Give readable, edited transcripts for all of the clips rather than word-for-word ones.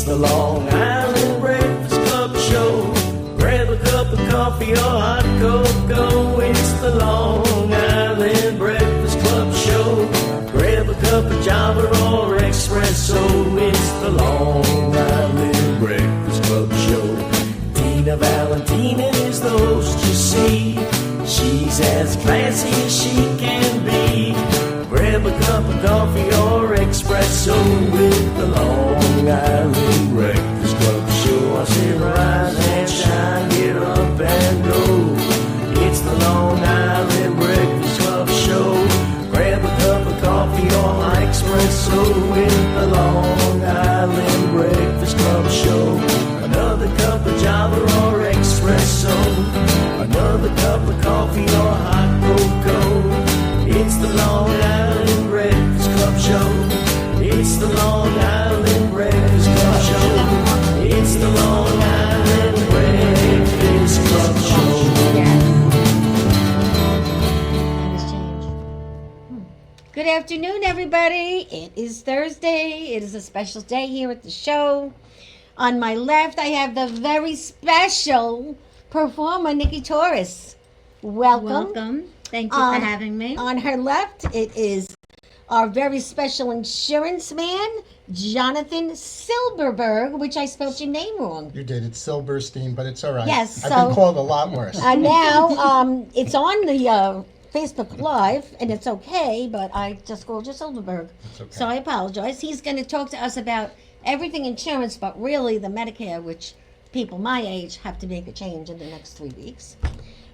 the Long Island Breakfast Club show. Grab a cup of coffee or hot cocoa. It's the Long Island Breakfast Club show. Grab a cup of Java or espresso. It's the Long Island Breakfast Club show. Valentina is the host, you see. She's as classy as she can be. Grab a cup of coffee or espresso with the Long Island Breakfast Club show. I say rise and shine, get up and go. It's the Long Island Breakfast Club show. Grab a cup of coffee or espresso with the Long Island Breakfast Club show. Another cup of Java or espresso. Another cup of coffee or hot cocoa. It's the Long Island Breakfast Club show. It's the Long Island Breakfast Club show. It's the Long Island Breakfast Club show. Good afternoon, everybody. It is Thursday. It is a special day here at the show. On my left, I have the very special performer, Nikki Torres. Welcome. Thank you for having me. On her left, it is our very special insurance man, Jonathan Silverberg, which I spelled your name wrong. You did. It's Silverstein, but it's all right. Yes. I've been called a lot worse. Now, it's on the Facebook Live, and it's okay, but I just called you Silverberg. It's okay. So I apologize. He's going to talk to us about everything insurance, but really the Medicare, which people my age have to make a change in the next 3 weeks.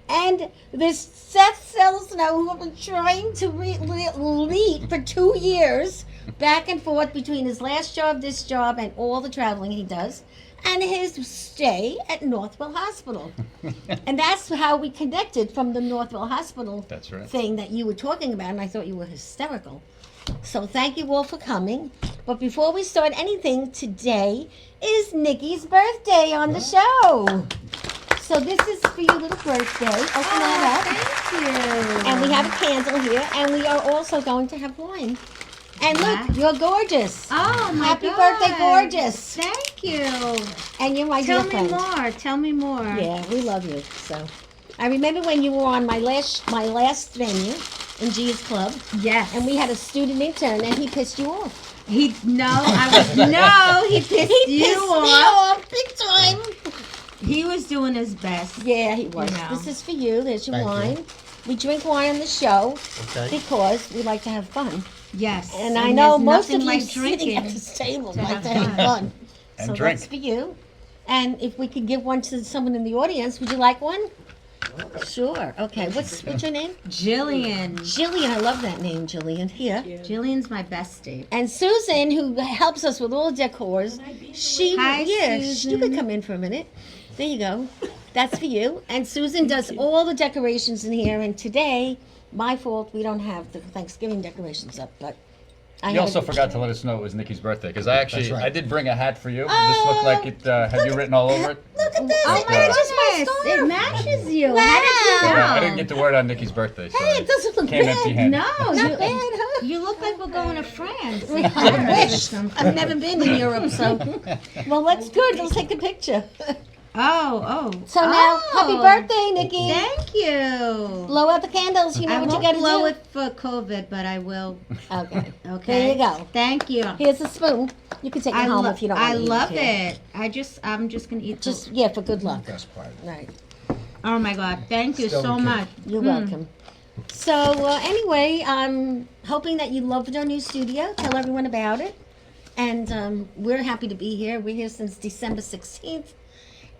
And this Seth Selesnow, who I've been trying to lead for 2 years, back and forth between his last job, this job, and all the traveling he does, and his stay at Northwell Hospital. And that's how we connected from the Northwell Hospital thing that you were talking about, and I thought you were hysterical. So thank you all for coming. But before we start anything, today is Nikki's birthday on the show. So this is for your little birthday. Open that up. Thank you. And we have a candle here, and we are also going to have wine. And look, you're gorgeous. Oh, my Happy God. birthday, gorgeous. Thank you. And you're my dear friend. Tell me more. Yeah, we love you. So I remember when you were on my last venue in G's Club. Yes. And we had a student intern, and he pissed you off. He pissed you Me off big time. He was doing his best. Yeah, he was. You know. This is for you. There's your Thank wine. you. We drink wine on the show because we like to have fun. Yes. And I know most of you like sitting at drinking. this table to like have to have fun. And So drink. that's for you. And if we could give one to someone in the audience, would you like one? Sure. Okay. What's your name? Jillian. Jillian. I love that name, Jillian. Here. Jillian's my bestie. And Susan, who helps us with all decors, Hi, she Susan. could come in for a minute. There you go. That's for you. And Susan does all the decorations in here. And today, my fault, we don't have the Thanksgiving decorations up, but You also forgot to let us know it was Nikki's birthday, because I actually, That's right. I did bring a hat for you. It just looked like it had you written all over it. Look at this. Oh my It goodness, it matches you. Wow. How did you know? Yeah, I didn't get the word on Nikki's birthday, so Hey, it doesn't look came bad. empty-handed. No, Not you, bad, huh? you look like we're going to France. I wish. I've never been in Europe, so. Well, that's good. Let's take a picture. Oh. So now, happy birthday, Nikki. Thank you. Blow out the candles. You know I what you won't got to blow do. it for COVID, but I will. Okay. Okay. There you go. Thank you. Here's a spoon. You can take it home if you don't want I to eat love here. it. I'm just gonna eat. Just, yeah, for good luck. Best part. Right. Oh my God! Thank you Still so okay. much. You're welcome. So anyway, I'm hoping that you loved our new studio. Tell everyone about it. And we're happy to be here. We're here since December 16th.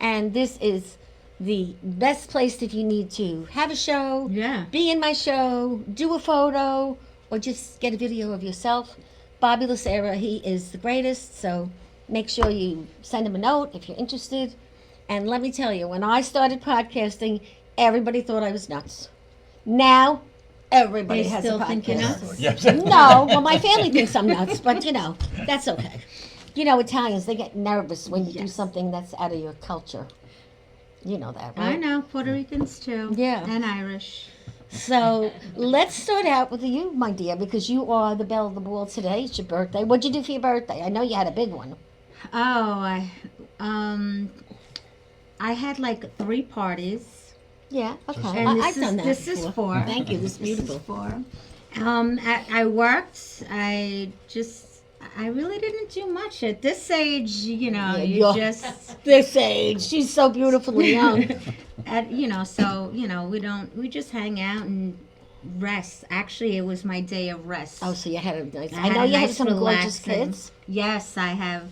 And this is the best place if you need to have a show, Yeah. be in my show, do a photo, or just get a video of yourself. Bobby Lucera, he is the greatest. So make sure you send him a note if you're interested. And let me tell you, when I started podcasting, everybody thought I was nuts. Now, everybody They has still a think you're podcast. nuts? Yes. No, well, my family thinks I'm nuts, but that's okay. You know, Italians, they get nervous when you do Yes. something that's out of your culture. You know that, I right? know Puerto Ricans too. Yeah. And Irish. So let's start out with you, my dear, because you are the belle of the ball today. It's your birthday. What'd you do for your birthday? I know you had a big one. I had like 3 parties. Yeah, okay. And I've done that. This is before. 4. Thank you. This is beautiful. 4. I worked. I really didn't do much at this age. You know, you you're- just This age, she's so beautifully young. we just hang out and rest. Actually, it was my day of rest. Oh, so you had a nice. I had know a you have nice some gorgeous relaxing- kids. Yes, I have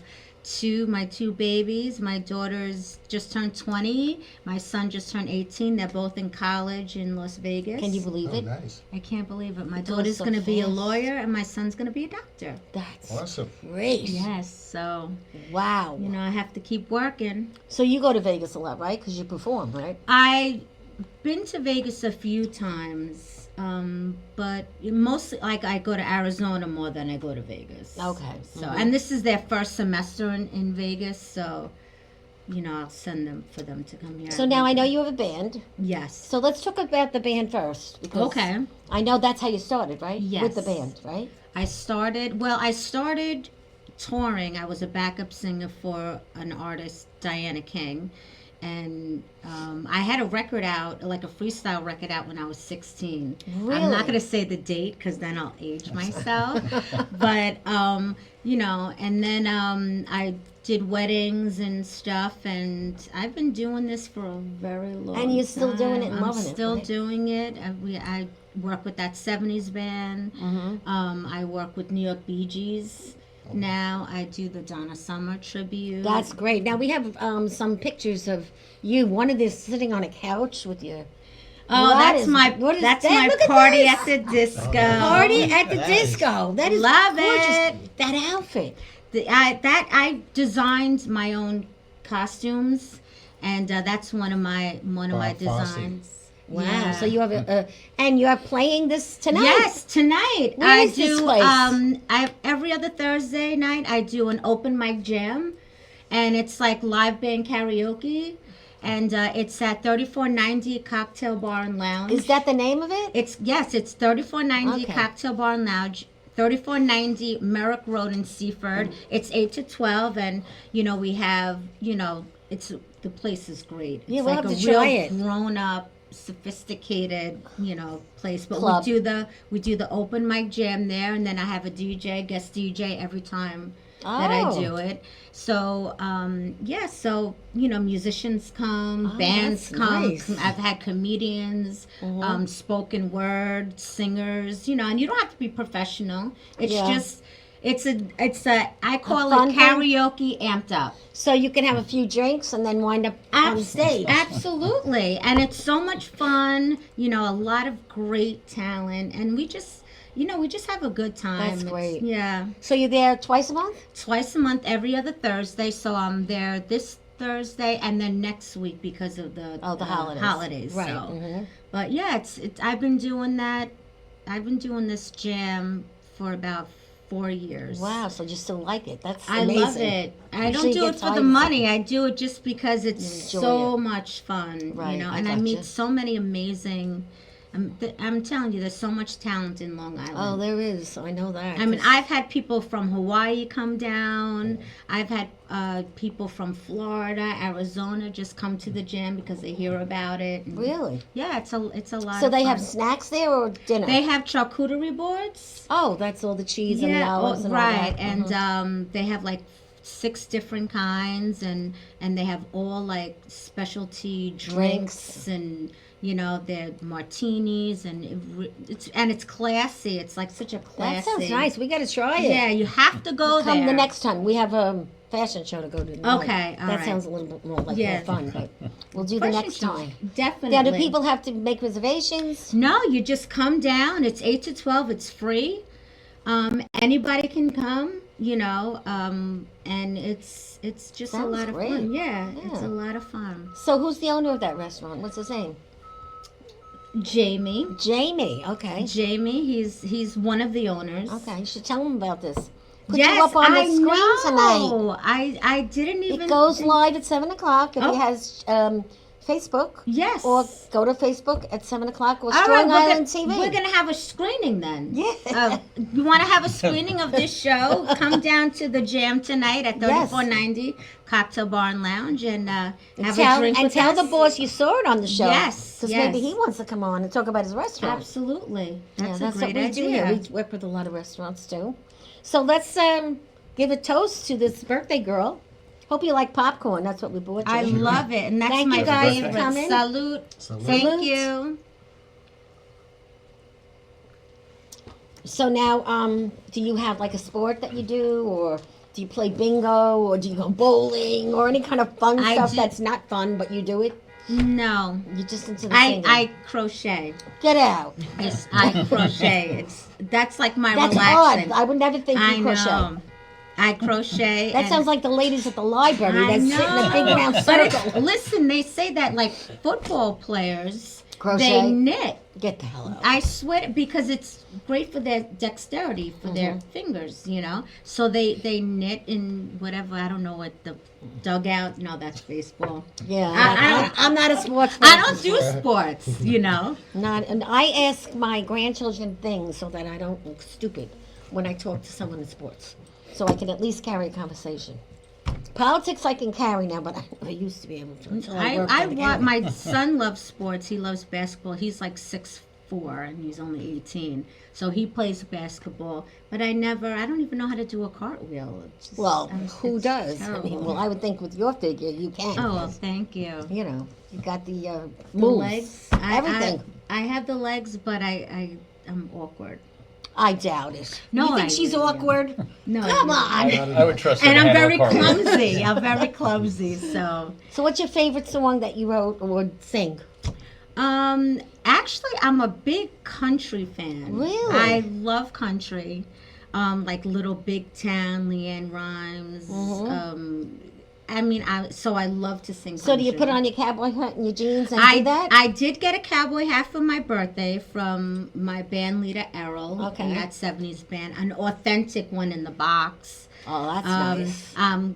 my 2 babies. My daughter's just turned 20. My son just turned 18. They're both in college in Las Vegas. Can you believe Oh, it? nice. I can't believe it. My It goes daughter's so going to be a fast. lawyer and my son's going to be a doctor. That's Awesome. great. Yes, so Wow. I have to keep working. So you go to Vegas a lot, right? Because you perform, right? I've been to Vegas a few times, but mostly like I go to Arizona more than I go to Vegas. Okay. So and this is their first semester in Vegas, so I'll send them for them to come here. So now I know you have a band. Yes. So let's talk about the band first. Because Okay. I know that's how you started, right? Yes. With the band, right? I started touring. I was a backup singer for an artist, Diana King. And I had a record out, like a freestyle record out when I was 16. Really? I'm not going to say the date because then I'll age myself. But, and then I did weddings and stuff. And I've been doing this for a very long time. And you're still doing it and loving it, I'm still right? doing it. I work with that 70s band. Mm-hmm. I work with New York Bee Gees. Now I do the Donna Summer tribute. That's great. Now we have some pictures of you. One of this sitting on a couch with your Oh, What that's is- my what is that's that? my Look at party this. at the disco. party at the Nice. disco. That is Love gorgeous. it. That outfit. I designed my own costumes, and that's one of my Bob Fosse. designs. Wow. Yeah. So you have and you are playing this tonight. Yes, tonight Where I is this do. place? Every other Thursday night I do an open mic jam, and it's like live band karaoke, and it's at 3490 Cocktail Bar and Lounge. Is that the name of it? It's 3490 Okay. Cocktail Bar and Lounge. 3490 Merrick Road in Seaford. It's 8 to 12, and we have it's the place is great. It's Yeah, we'll like have a to real try it. grown up, sophisticated place. But Club. we do the open mic jam there, and then I have a guest DJ every time that I Oh. do it. So musicians come, Oh, bands that's come. nice. Mm-hmm. I've had comedians, spoken word singers, and you don't have to be professional. It's Yeah. just I call fun it thing? karaoke amped up. So you can have a few drinks and then wind up on stage. Absolutely. And it's so much fun, a lot of great talent, and we just have a good time. That's great. Yeah. So you're there twice a month? Twice a month, every other Thursday. So I'm there this Thursday and then next week because of the holidays. Right. So. Mhm. But yeah, it's I've been doing that. I've been doing this jam for about 4 years. Wow. So you still like it? That's I amazing. love it. I I'm don't sure you do get it for tired the of money. I do it just because it's You enjoy so it. much fun, Right, I and I gotcha. meet so many amazing. I'm telling you, there's so much talent in Long Island. Oh, there is. I know that. I mean, 'cause- I've had people from Hawaii come down. I've had people from Florida, Arizona just come to the jam because they hear about it. And Really? yeah, it's a lot. So of they fun. have snacks there or dinner? They have charcuterie boards. Oh, that's all the cheese and the olives and all right. that. And Mhm. they have like 6 different kinds, and they have all like specialty drinks and their martinis, and it's classy. It's like such a classy. That sounds nice. We got to try it. Yeah, you have to go Come there. the next time. We have a fashion show to go to. tonight. Okay, all that right. sounds a little bit more like Yeah. more fun, but we'll do the Fashion next show, time. Definitely. Now, do people have to make reservations? No, you just come down. It's 8 to 12. It's free. Anybody can come, and it's just a Sounds lot of great. fun. Yeah, it's Yeah. a lot of fun. So, who's the owner of that restaurant? What's his name? Jamie. Jamie. Okay. Jamie, he's one of the owners. Okay. You should tell him about this. Put Yes, you up on the I screen tonight. know. I didn't even. It goes live at 7:00. If Oh. he has Facebook. Yes. Or go to Facebook at 7 o'clock or All Strong right, Island TV. we're gonna have a screening then. Yeah. You want to have a screening of this show? Come down to the Jam tonight at 3490 Cocktail Bar and Lounge and have a drink with tell us. the boss you saw it on the show. Yes, Because yes. maybe he wants to come on and talk about his restaurant. Absolutely. That's Yeah, a great what we idea. do here. We work with a lot of restaurants too. So let's give a toast to this birthday girl. Hope you like popcorn. That's what we bought you. I love it, and that's Thank my you guys favorite. for coming. Salute. Salute. Thank Salute. you. So now, do you have like a sport that you do, or do you play bingo, or do you go bowling, or any kind of fun I stuff do- that's not fun but you do it? No, You're just into the singing. I crochet. Get out. Yes, I crochet. That's like my That's relaxing. odd. I would never think I you crochet. know. I crochet. That and- sounds like the ladies at the library I that sit in a big know. round But circle. listen, they say that like football players, Crochet? they knit. Get the hell out. I swear, because it's great for their dexterity, for their fingers, you know. So they knit in whatever, I don't know what the dugout. No, that's baseball. Yeah, I I'm not a sports I person. don't do sports, you know. Not, and I ask my grandchildren things so that I don't look stupid when I talk to someone in sports, so I can at least carry a conversation. Politics I can carry now, but I never used to be able to. Until I worked I at a want county. my son loves sports. He loves basketball. He's like 6'4" and he's only 18, so he plays basketball. But I don't even know how to do a cartwheel. It's just- Well, who it's does? I terrible. mean, well, I would think with your figure you can. Oh, well, thank you. You know, you got the The moves, legs, everything. I have the legs, but I'm awkward. I doubt it. No, you think I she's really awkward? No, Come on. I would trust her And to I'm handle very a cartwheel. clumsy. I'm very clumsy. So, So, what's your favorite song that you wrote or sing? actually, I'm a big country fan. Really? I love country. Like Little Big Town, Leanne Rhymes. I mean, I love to sing. So, do you country. put on your cowboy hat and your jeans and I do that? I did get a cowboy hat for my birthday from my band leader Errol Okay. in that 70s band, an authentic one in the box. Oh, that's nice. I'm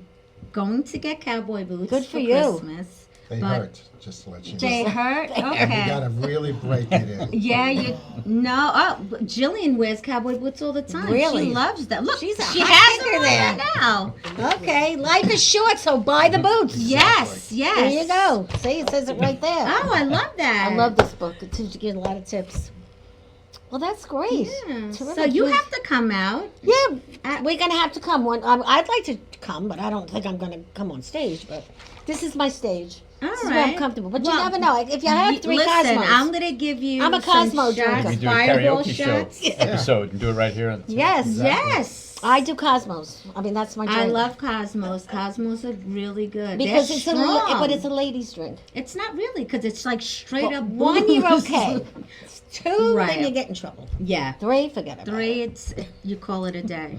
going to get cowboy boots Good for you. Christmas. They But hurt, just to let you know. They hurt? You Okay. gotta really break it in. Yeah, no. Oh, Jillian wears cowboy boots all the time. Really? She loves them. Look, She's a she hot has thinker them there. on now. Okay, life is short, so buy the boots. Yes, yes. There you go. See, it says it right there. Oh, I love that. I love this book. It teaches you a lot of tips. Well, that's great. Yeah. Terrific. So you have to come out. Yeah, we're gonna have to come one. I'd like to come, but I don't think I'm gonna come on stage. But this is my stage. All This is where I'm right. comfortable. But Well, you never know. If you have three Listen, Cosmos, I'm gonna give you. I'm a some Cosmo shots, drinker. We do a Fireball karaoke show shots. episode and do it right here. On yes, Yes. I do Cosmos. I mean, that's my drink. I love Cosmos. Cosmos are really good. because They're it's strong. but it's a ladies' drink. It's not really because it's like straight But up. one, you're booze. okay. Two, Right. then you get in trouble. Yeah. Three, forget about it. 3, it's you call it a day.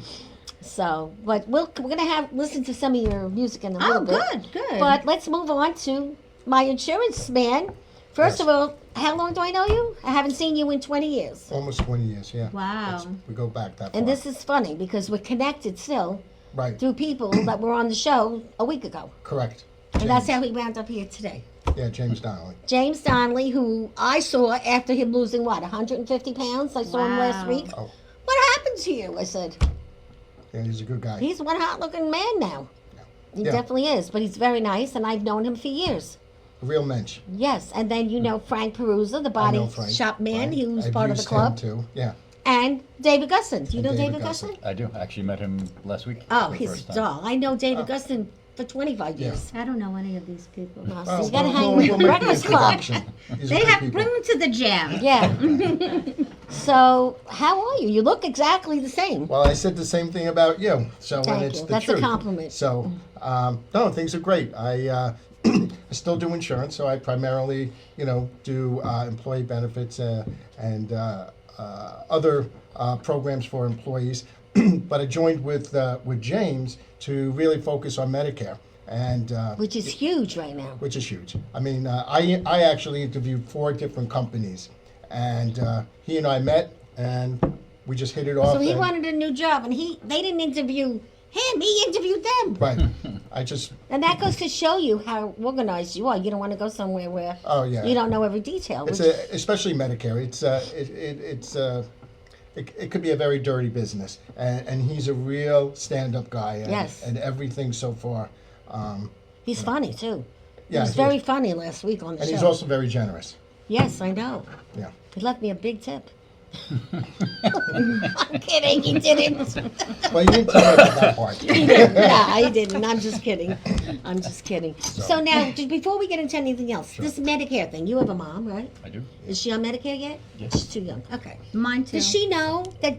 So, but we're gonna have listen to some of your music in a Oh, little bit. good. But let's move on to my insurance man. First of all, how long do I know you? I haven't seen you in 20 years. Almost 20 years, yeah. Wow. We go back that far. And this is funny because we're connected still Right, through people that were on the show a week ago. correct. And that's how he wound up here today. Yeah, James Donnelly. James Donnelly, who I saw after him losing, 150 pounds? I saw him last Wow. week. Oh. What happened to you? I said, Yeah, he's a good guy. he's one hot looking man now. He Yeah. definitely is, but he's very nice, and I've known him for years. A real mensch. Yes, and then you know Frank Perusa, the I body know Frank. shop man, Right. who's I've part of the used club, him too. Yeah. and David Gustin. Do you know And David David Gustin? Gustin. I do. I actually met him last week. Oh, for the he's first a time. doll. I know David Gustin for 25 Yeah. years. I don't know any of these people. Well, so Well, you gotta we'll- hang we'll- with we'll the make the Breakfast Club. introduction. These are They good have people. bring them to the jam. Yeah. So, how are you? You look exactly the same. Well, I said the same thing about you. So, Thank and it's you. the That's a truth. compliment. So, no, things are great. I still do insurance, so I primarily, do employee benefits and other programs for employees. But I joined with James to really focus on Medicare, and Which is huge right now. which is huge. I mean, I actually interviewed 4 different companies, and he and I met, and we just hit it off. So he and- wanted a new job, and they didn't interview him. He interviewed them. Right. I just And that goes to show you how organized you are. You don't want to go somewhere where Oh, yeah. you don't know every detail. it's which- especially Medicare. It could be a very dirty business, and he's a real stand-up guy. And, Yes. and everything so far. he's funny too. Yeah, he was he very is. funny last week on the And show. he's also very generous. Yes, I know. Yeah. He left me a big tip. I'm kidding. He didn't. Well, you didn't tell me about that part. He didn't. Yeah, I didn't. I'm just kidding. I'm just kidding. So now, before we get into anything else, this Medicare thing. You have a mom, right? I do. Is she on Medicare yet? Yes. She's too young. Okay. Mine too. Does she know that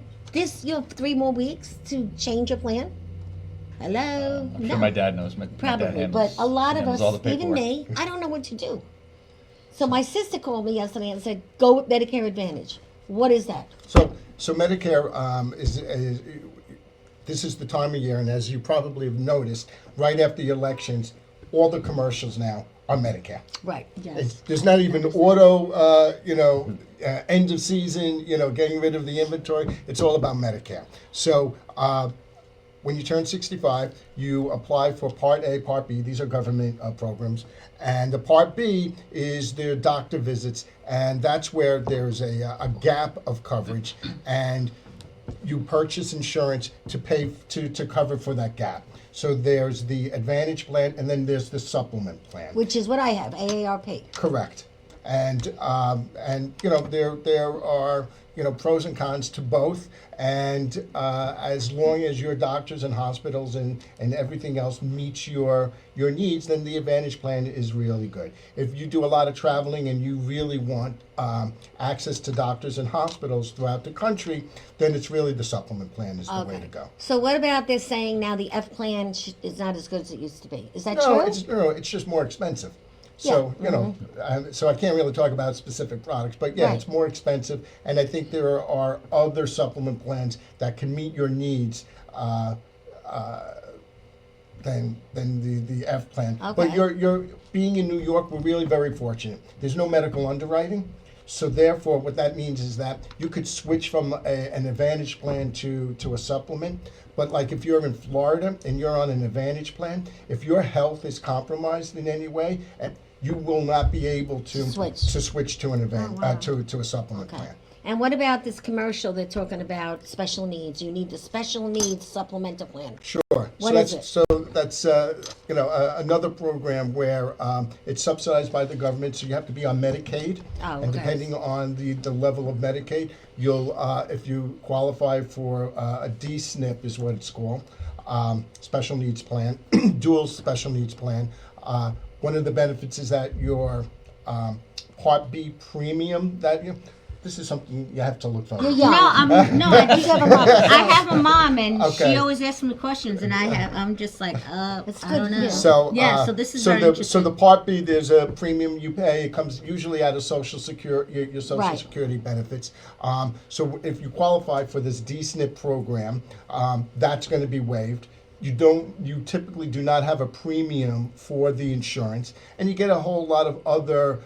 you have 3 more weeks to change your plan? Hello? I'm sure my dad knows. My dad Probably, handles- but a lot of handles us, all the even paperwork. me, I don't know what to do. So my sister called me yesterday and said, "Go with Medicare Advantage." What is that? So Medicare is this is the time of year, and as you probably have noticed, right after the elections, all the commercials now are Medicare. Right. There's not even auto, end of season, getting rid of the inventory. It's all about Medicare. So when you turn 65, you apply for Part A, Part B. These are government programs. And the Part B is their doctor visits, and that's where there's a gap of coverage, and you purchase insurance to pay to cover for that gap. So there's the Advantage plan, and then there's the Supplement plan. Which is what I have, AARP. Correct. And there are pros and cons to both, and as long as your doctors and hospitals and everything else meets your needs, then the Advantage plan is really good. If you do a lot of traveling and you really want access to doctors and hospitals throughout the country, then it's really the Supplement plan is the way to go. So what about this saying now the F plan is not as good as it used to be? Is that No, true? it's just more expensive. So, so I can't really talk about specific products, but yeah, Right. it's more expensive. And I think there are other supplement plans that can meet your needs than the F plan. Okay. But you're being in New York, we're really very fortunate. There's no medical underwriting. So therefore, what that means is that you could switch from an Advantage plan to a supplement. But like if you're in Florida and you're on an Advantage plan, if your health is compromised in any way, you will not be able to switch to an to a supplement Okay. plan. And what about this commercial they're talking about special needs? You need the special needs supplemental plan. Sure. What is it? So that's another program where it's subsidized by the government. So you have to be on Medicaid, Oh, and okay. depending on the level of Medicaid, you'll if you qualify for a D-SNP is what it's called, special needs plan, dual special needs plan. One of the benefits is that your Part B premium this is something you have to look for. You're young. I You have a mom. I have a mom, and Okay. she always asks me questions, and I'm just like, It's I good don't for know. you. So So this is so very the interesting. so the Part B, there's a premium you pay. It comes usually out of Social Security, your Social Right. Security benefits. So if you qualify for this D-SNP program, that's going to be waived. You typically do not have a premium for the insurance, and you get a whole lot of other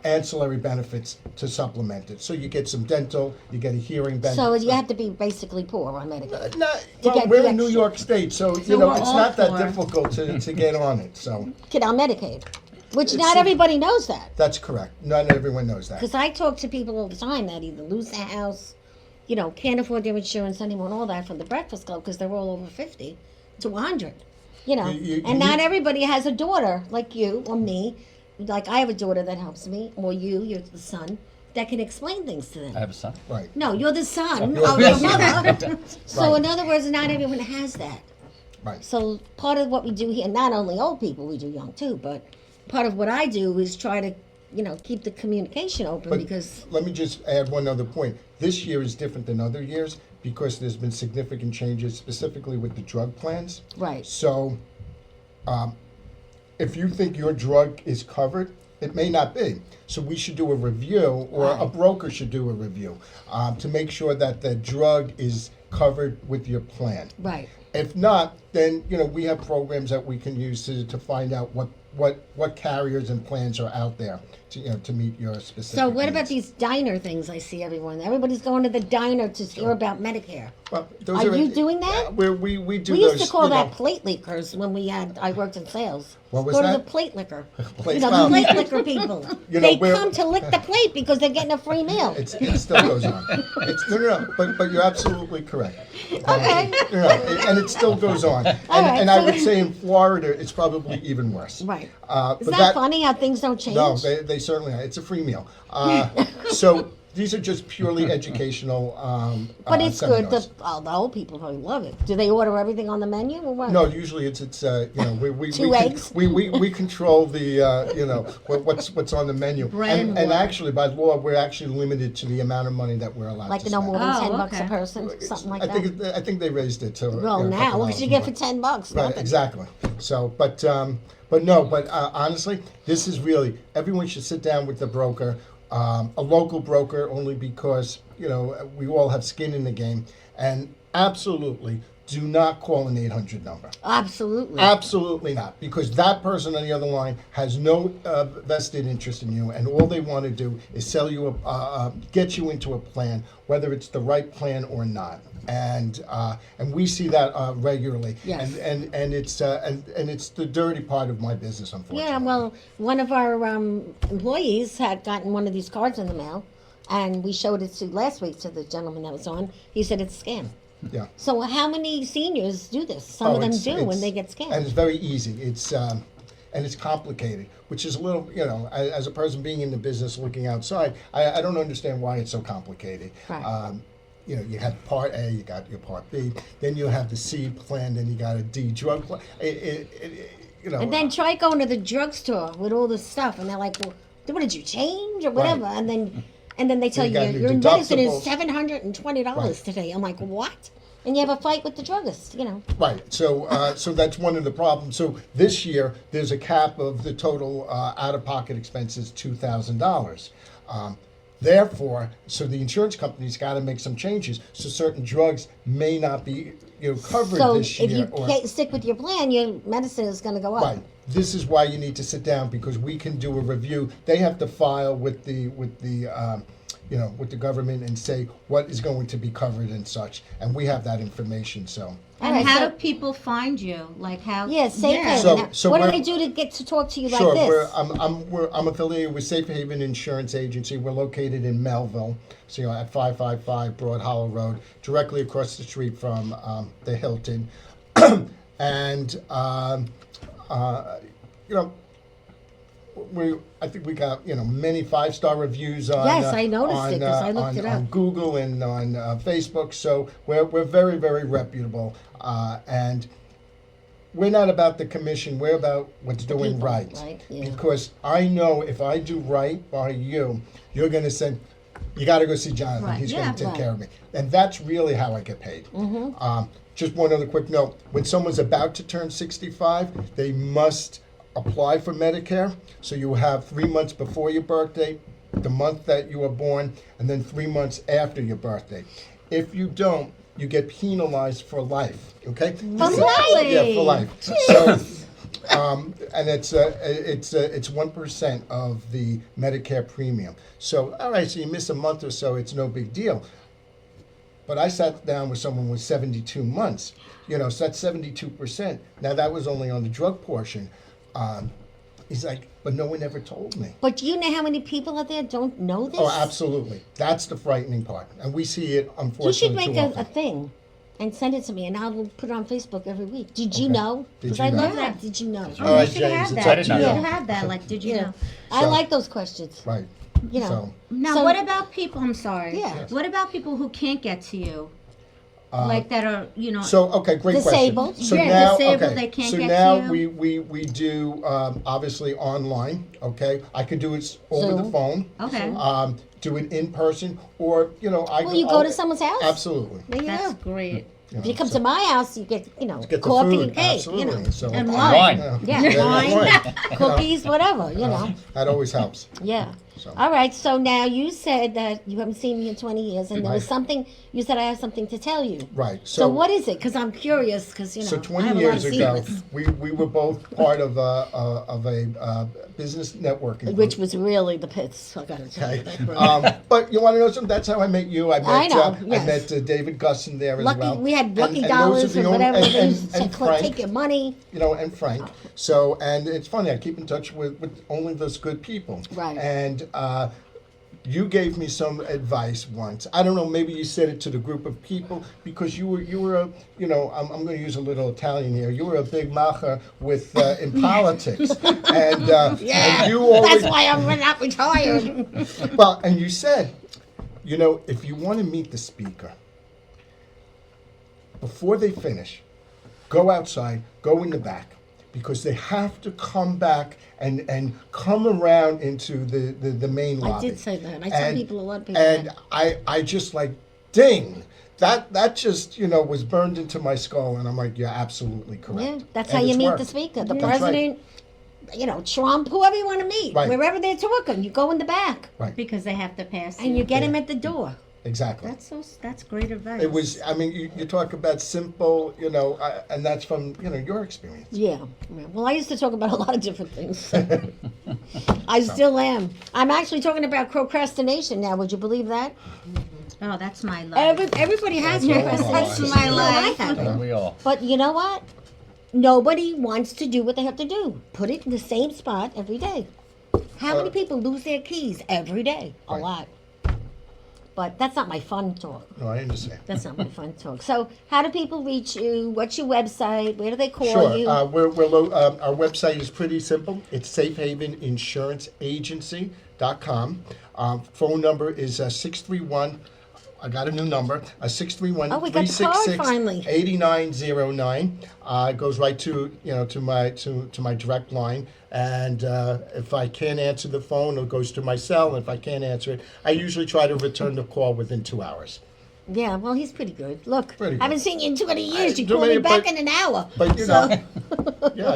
ancillary benefits to supplement it. So you get some dental, you get a hearing benefit. So you have to be basically poor on Medicaid. Well, get we're the in New extra. York State, so we're it's all not that poor. difficult to get on it. So Get on Medicaid, which not everybody knows that. that's correct. Not everyone knows that. Because I talk to people all the time that either lose their house, can't afford their insurance anymore and all that from the Breakfast Club because they're all over 50 to 100. You And not need- everybody has a daughter like you or me. Like I have a daughter that helps me, or you're the son, that can explain things to them. I have a son. Right. No, you're the son You're of the your mother. So Right. in other words, not everyone has that. Right. So part of what we do here, not only old people, we do young too, but part of what I do is try to, keep the communication open But because let me just add one other point. This year is different than other years because there's been significant changes, specifically with the drug plans. right. So, if you think your drug is covered, it may not be. So we should do a review, or a Right. broker should do a review to make sure that the drug is covered with your plan. Right. If not, then we have programs that we can use to find out what carriers and plans are out there to meet your specific. So what about needs. these diner things I see everyone? Everybody's going to the diner to hear about Medicare. Well, those Are you doing that? We do We those. used to call you know, that plate lickers when I worked in sales. What was Go to that? the plate licker. Plate- The well, plate licker people. You know, They we're- come to lick the plate because they're getting a free meal. It still goes on. No, but you're absolutely correct. Okay. And it still goes on. And, right, and I so- would say in Florida, it's probably even worse. Right. But Isn't that funny how things don't change? No, they certainly are. It's a free meal. So these are just purely educational. But it's good. seminars. The old people probably love it. Do they order everything on the menu or what? No, usually it's we Two we, eggs? we control the what's on the menu. Bread and and water. actually by law we're actually limited to the amount of money that we're allowed Like to no spend. more than Oh, $10 a okay. person, something like I that. think they raised it to Well, a now couple what could you dollars get for more. $10? Right, Nothing. exactly. So, but honestly, this is really everyone should sit down with the broker, a local broker, only because we all have skin in the game, and absolutely do not call an 800 number. Absolutely. Absolutely not, because that person on the other line has no vested interest in you, and all they want to do is sell you get you into a plan, whether it's the right plan or not. And we see that regularly. Yes. And it's the dirty part of my business, unfortunately. Yeah, well, one of our employees had gotten one of these cards in the mail, and we showed it last week to the gentleman that was on. He said it's a scam. Yeah. So how many seniors do this? Some of them do when they get scammed. And it's very easy. It's and it's complicated, which is a little, as a person being in the business looking outside, I don't understand why it's so complicated. Right. You have Part A, you got your Part B, then you have the C plan, then you got a D drug plan. And then try going to the drugstore with all this stuff, and they're like, "Well, what did you change or whatever?" Right. And then they tell You you got your your medicine is deductibles. $720 Right. today. I'm like, what? And you have a fight with the druggist, Right. So so that's one of the problems. So this year there's a cap of the total out-of-pocket expenses, $2,000. Therefore, so the insurance company's got to make some changes. So certain drugs may not be covered So this if year. you can't stick with your plan, your medicine is going to go up. Right. This is why you need to sit down, because we can do a review. They have to file with the government and say what is going to be covered and such, and we have that information. So. And Alright, how so- do people find you? Like how? Yeah, Safe Haven. So- Now, so what do we're- they do to get to talk to you Sure, like this? I'm affiliated with Safe Haven Insurance Agency. We're located in Melville, so at 555 Broad Hollow Road, directly across the street from the Hilton. And I think we got many 5-star reviews on. Yes, I noticed it 'cause I looked on, it up. on Google and on Facebook. So we're very, very reputable, and we're not about the commission. We're about what's doing people, right. right? Yeah. Because I know if I do right by you, you're going to say, you got to go see Jonathan. Right, He's yeah, going to take right. care of me. And that's really how I get paid. Just one other quick note. When someone's about to turn 65, they must apply for Medicare. So you have 3 months before your birthday, the month that you were born, and then 3 months after your birthday. If you don't, you get penalized for life. Okay? For life? Yeah, for life. So, and it's 1% of the Medicare premium. So, all right, so you miss a month or so, it's no big deal. But I sat down with someone with 72 months, so that's 72%. Now that was only on the drug portion. He's like, but no one ever told me. But do you know how many people out there don't know this? Oh, absolutely. That's the frightening part. And we see it, You unfortunately, should make too a often. thing and send it to me, and I will put it on Facebook every week. Did you know? Did Because you I know? love that. Did you know? All right, you should James, have it's that. up to You you. should have that. Like, did you Yeah. know? I So- like those questions. Right. So, Now, So- what about people? I'm sorry. Yeah. What about people who can't get to you? Like that are okay, great Disabled. question. So Yeah, now, disabled, okay, they can't so get now to you. we do obviously online. Okay, I could do it over the Zoom. phone. Okay. Do it in person, or Well, you go to someone's house? Absolutely. There you That's go. great. If you come to my house, you get, Get the coffee food, and cake, absolutely. So, And Wine. Yeah, wine, wine. cookies, whatever, That always helps. Yeah. So. All right, so now you said that you haven't seen me in 20 years, and there was Right. something, you said I have something to tell you. Right. So what is it? Because I'm curious, because, So I 20 have years a lot ago, of secrets. we were both part of a business networking group. Which was really the pits, I gotta tell you. Okay. That really- But you want to know something? That's how I met you. I met I know, I yes. met David Gusson there as Lucky, well. we had Lucky And Dollars those are or the only- whatever, they and- used to and take Frank, your money. and Frank. So, and it's funny, I keep in touch with only those good people. Right. And you gave me some advice once. I don't know, maybe you said it to the group of people because you were a, I'm going to use a little Italian here. You were a big macher with in politics, and and you always, That's why I'm not retired. well, and you said, if you want to meet the speaker, before they finish, go outside, go in the back, because they have to come back and come around into the main I lobby. did say that. I tell people, a lot of people And that. I just like, ding, that just, was burned into my skull, and I'm like, you're absolutely correct. Yeah, that's And how you it's meet worked. the speaker, the That's right. president, Trump, whoever you want to meet. Right. Wherever they're talking, you go in the back. Right, Because they have to pass And you get him at the door. exactly. That's great advice. It was, I mean, you talk about simple, and that's from, your experience. Yeah. Well, I used to talk about a lot of different things. I still am. I'm actually talking about procrastination now. Would you believe that? Oh, that's my life. Everybody has That's all procrastination. my life. No, I have it. We all. But you know what? Nobody wants to do what they have to do. Put it in the same spot every day. How many people lose their keys every day? A Right. lot. But that's not my fun talk. No, I understand. That's not my fun talk. So, how do people reach you? What's your website? Where do they call Sure. you? Our website is pretty simple. It's safehaveninsuranceagency.com. Phone number is 631. I got a new number. 631 Oh, we got the card finally. 8909. It goes right to my direct line. And if I can't answer the phone, it goes to my cell. And if I can't answer it, I usually try to return the call within 2 hours. Yeah, well, he's pretty good. Look, Pretty I haven't good. seen you in 20 years. You do call me many, back but- in an hour. But So- yeah,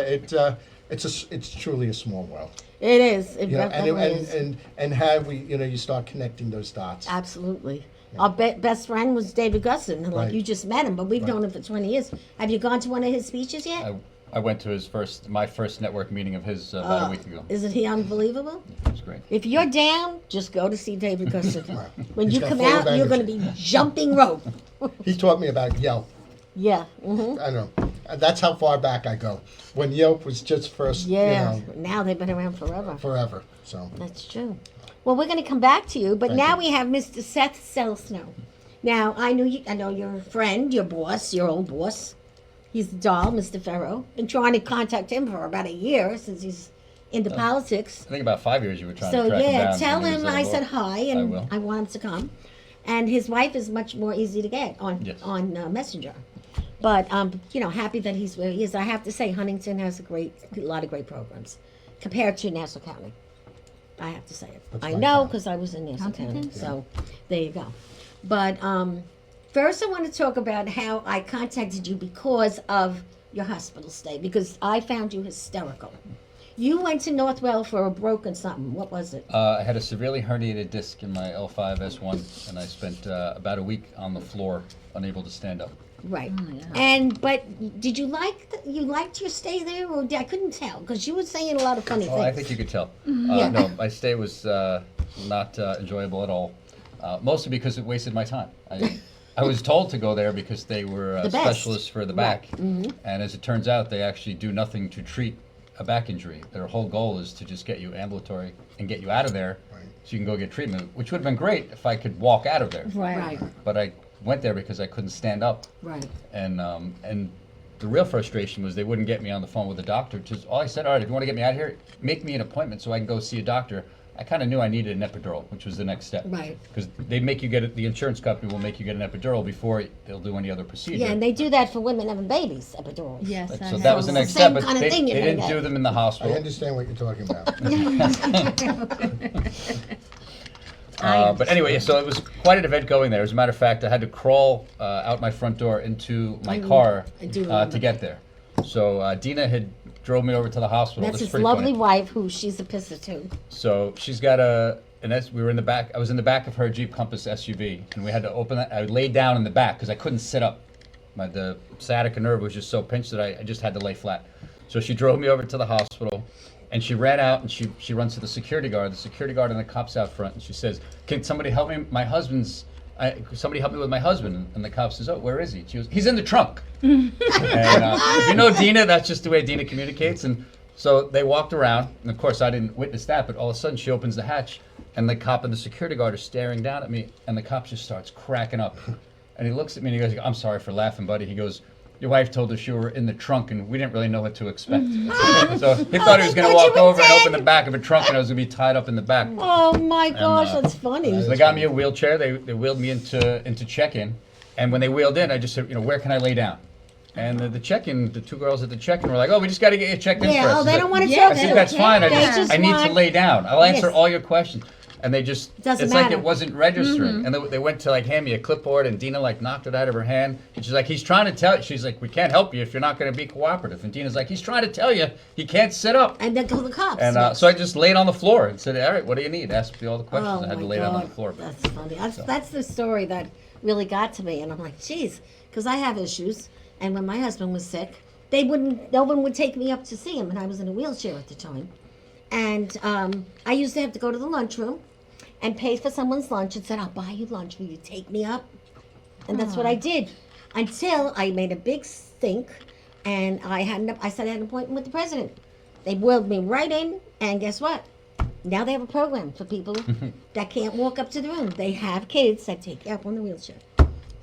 it's truly a small world. It is. It You know, definitely is. and how we, you start connecting those dots. Absolutely. Our best friend was David Gusson. Like, Right. you just met him, but we've known him for 20 years. Have you gone to one of his speeches yet? I went to my first network meeting of his about a week ago. Isn't he unbelievable? It was great. If you're down, just go to see David Gusson. When He's you got come full out, of you're going to energy. be jumping rope. He taught me about Yelp. Yeah. Hmm. I know. And that's how far back I go. When Yelp was just first, Yeah. Now they've been around forever. forever. So That's true. Well, we're going to come back to you, but Thank now you. we have Mr. Seth Selesnow. Now, I know your friend, your boss, your old boss. He's the doll, Mr. Farrow. Been trying to contact him for about a year since he's into politics. I think about 5 years you were trying So to track him yeah, down. tell when he was him I little. said hi, I and will. I want him to come. And his wife is much more easy to get on Yes. Messenger. But happy that he's where he is. I have to say, Huntington has a lot of great programs compared to Nassau County. I have to say it. That's I my know town. because I was in Nassau County. Huntington? So there you go. But first, I want to talk about how I contacted you because of your hospital stay, because I found you hysterical. You went to Northwell for a broken something. What was it? I had a severely herniated disc in my L5S1, and I spent about a week on the floor, unable to stand up. Right. Oh, yeah. But did you liked your stay there, or I couldn't tell because you were saying a lot of funny Oh, things. I think you could tell. Yeah. No, my stay was not enjoyable at all, mostly because it wasted my time. I was told to go there because they were The best. specialists for the back, and as it turns out, they actually do nothing to treat a back injury. Their whole goal is to just get you ambulatory and get you out of there, Right. so you can go get treatment, which would have been great if I could walk out of there. Right. But I went there because I couldn't stand up, Right. and the real frustration was they wouldn't get me on the phone with the doctor. Just all I said, all right, if you want to get me out of here, make me an appointment so I can go see a doctor. I kind of knew I needed an epidural, which was the next step. Right. Because they make you get it. The insurance company will make you get an epidural before they'll do any other procedure. Yeah, and they do that for women having babies, epidurals. Yes, Like, I so have. that was the So next it's the same step, but kind of they thing you're didn't gonna do get. them in the I hospital. understand what you're talking about. But anyway, so it was quite an event going there. As a matter of fact, I had to crawl out my front door into my car I do remember to get there. So Dina had drove me over to the hospital. That's This is his pretty lovely funny. wife, who she's a pisser too. So she's got a and we were in the back. I was in the back of her Jeep Compass SUV, and we had to open that. I laid down in the back because I couldn't sit up. The sciatica nerve was just so pinched that I just had to lay flat. So she drove me over to the hospital, and she ran out, and she runs to the security guard. The security guard and the cops out front, and she says, "Can somebody help me? Somebody help me with my husband." And the cop says, "Oh, where is he?" She goes, "He's in the trunk." And if you know Dina, that's just the way Dina communicates. And so they walked around, and of course I didn't witness that, but all of a sudden she opens the hatch, and the cop and the security guard are staring down at me, and the cop just starts cracking up. And he looks at me and he goes, "I'm sorry for laughing, buddy." He goes, "Your wife told us you were in the trunk, and we didn't really know what to expect." So he thought he was going to walk over and open the back of a trunk, and I was going to be tied up in the back. Oh my gosh, that's funny. So they got me a wheelchair. They wheeled me into check-in, and when they wheeled in, I just said, "Where can I lay down?" And the check-in, the two girls at the check-in were like, "Oh, we just got to get you checked in Yeah, first." oh, they don't want to Yeah, talk I to said, "That's fine. They I need to want- lay down. I'll answer Yes. all your questions." And they just, Doesn't it's like matter. it wasn't registering. And they went to like hand me a clipboard, and Dina like knocked it out of her hand. And she's like, "He's trying to tell you." She's like, "We can't help you if you're not going to be cooperative." And Dina's like, "He's trying to tell you he can't sit up." And then call the cops. And so I just laid on the floor and said, "All right, what do you need?" Asked me all the questions. Oh I had to my lay down on God, the floor. that's funny. That's the story that really got to me, and I'm like, geez, because I have issues. And when my husband was sick, no one would take me up to see him, and I was in a wheelchair at the time. And I used to have to go to the lunchroom and pay for someone's lunch and said, "I'll buy you lunch. Will you take me up?" And that's what I did until I made a big stink, and I said I had an appointment with the president. They wheeled me right in, and guess what? Now they have a program for people that can't walk up to the room. They have kids that take you up on the wheelchair.